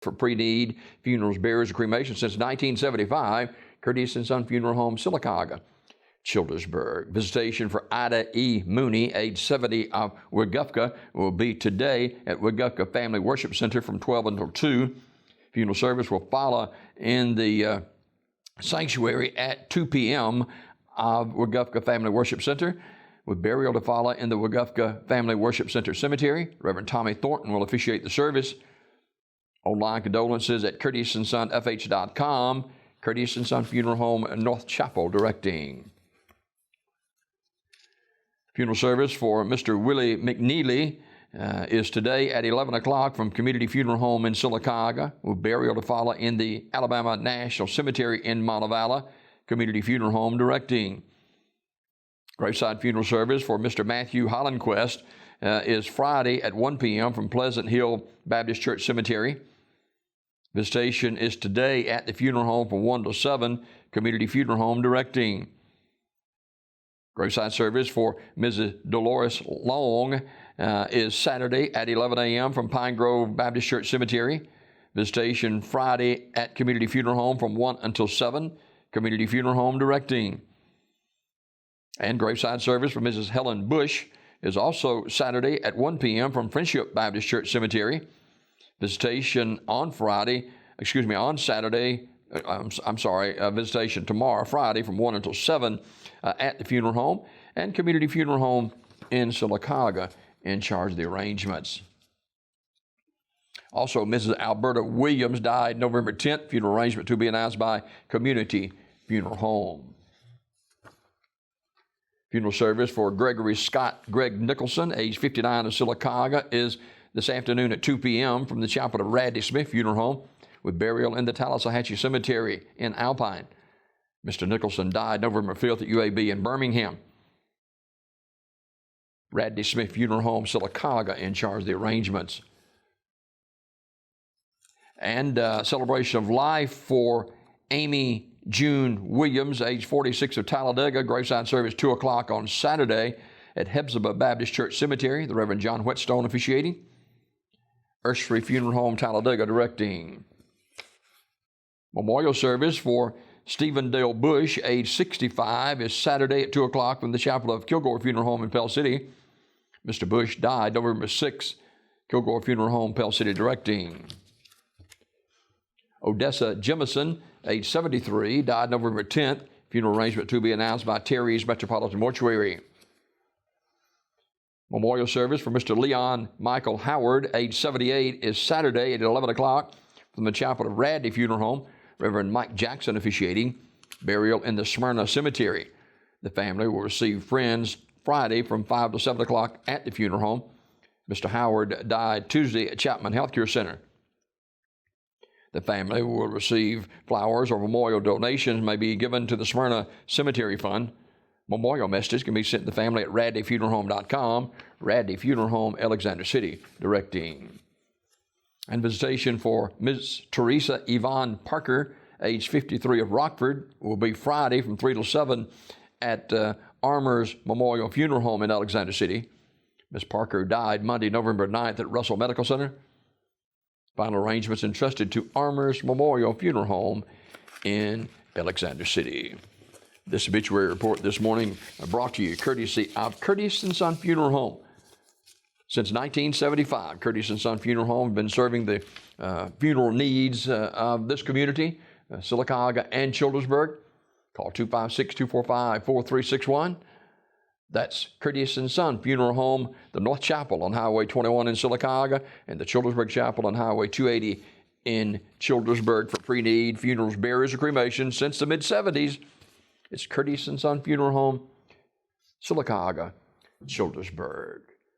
for pre-need funerals, burials, and cremation since 1975. Curtis and Son Funeral Home, Sylacauga, Childersburg. Visitation for Ida E. Mooney, age 70, of Weguffka, will be today at Weguffka Family Worship Center from 12 until 2. Funeral service will follow in the sanctuary at 2 p.m. of Weguffka Family Worship Center, with burial to follow in the Weguffka Family Worship Center Cemetery. Reverend Tommy Thornton will officiate the service. Online condolences at CurtisandSonFH.com. Curtis and Son Funeral Home, North Chapel, directing. Funeral service for Mr. Willie McNeely is today at 11 o'clock from Community Funeral Home in Sylacauga, with burial to follow in the Alabama National Cemetery in Montevallo. Community Funeral Home, directing. Graveside funeral service for Mr. Matthew Hollandquest is Friday at 1 p.m. from Pleasant Hill Baptist Church Cemetery. Visitation is today at the funeral home from 1 to 7. Community Funeral Home, directing. Graveside service for Mrs. Dolores Long is Saturday at 11 a.m. from Pine Grove Baptist Church Cemetery. Visitation Friday at Community Funeral Home from 1 until 7. Community Funeral Home, directing. And graveside service for Mrs. Helen Bush is also Saturday at 1 p.m. from Friendship Baptist Church Cemetery. Visitation on Saturday, visitation tomorrow, Friday, from 1 until 7 at the funeral home, and Community Funeral Home in Sylacauga in charge of the arrangements. Also, Mrs. Alberta Williams died November 10th. Funeral arrangement to be announced by Community Funeral Home. Funeral service for Gregory Scott Greg Nicholson, age 59, of Sylacauga, is this afternoon at 2 p.m. from the chapel of Radley Smith Funeral Home, with burial in the Tallahatchie Cemetery in Alpine. Mr. Nicholson died November 5th at UAB in Birmingham. Radley Smith Funeral Home, Sylacauga, in charge of the arrangements. And celebration of life for Amy June Williams, age 46, of Talladega. Graveside service 2 o'clock on Saturday at Hephzibah Baptist Church Cemetery. The Reverend John Whetstone officiating. Ursery Funeral Home, Talladega, directing. Memorial service for Stephen Dale Bush, age 65, is Saturday at 2 o'clock from the chapel of Kilgore Funeral Home in Pell City. Mr. Bush died November 6th. Kilgore Funeral Home, Pell City, directing. Odessa Jemison, age 73, died November 10th. Funeral arrangement to be announced by Terry's Metropolitan Mortuary. Memorial service for Mr. Leon Michael Howard, age 78, is Saturday at 11 o'clock from the chapel of Radley Funeral Home. Reverend Mike Jackson officiating. Burial in the Smyrna Cemetery. The family will receive friends Friday from 5 to 7 o'clock at the funeral home. Mr. Howard died Tuesday at Chapman Healthcare Center. The family will receive flowers or memorial donations may be given to the Smyrna Cemetery Fund. Memorial messages can be sent to the family at radleyfuneralhome.com. Radley Funeral Home, Alexander City, directing. And visitation for Ms. Teresa Yvonne Parker, age 53, of Rockford, will be Friday from 3 to 7 at Armour's Memorial Funeral Home in Alexander City. Ms. Parker died Monday, November 9th at Russell Medical Center. Final arrangements entrusted to Armour's Memorial Funeral Home in Alexander City. This obituary report this morning brought to you courtesy of Curtis and Son Funeral Home. Since 1975, Curtis and Son Funeral Home have been serving the funeral needs of this community, Sylacauga and Childersburg. Call 256-245-4361. That's Curtis and Son Funeral Home, the North Chapel on Highway 21 in Sylacauga, and the Childersburg Chapel on Highway 280 in Childersburg for pre-need funerals, burials, or cremations since the mid-70s. It's Curtis and Son Funeral Home, Sylacauga, Childersburg.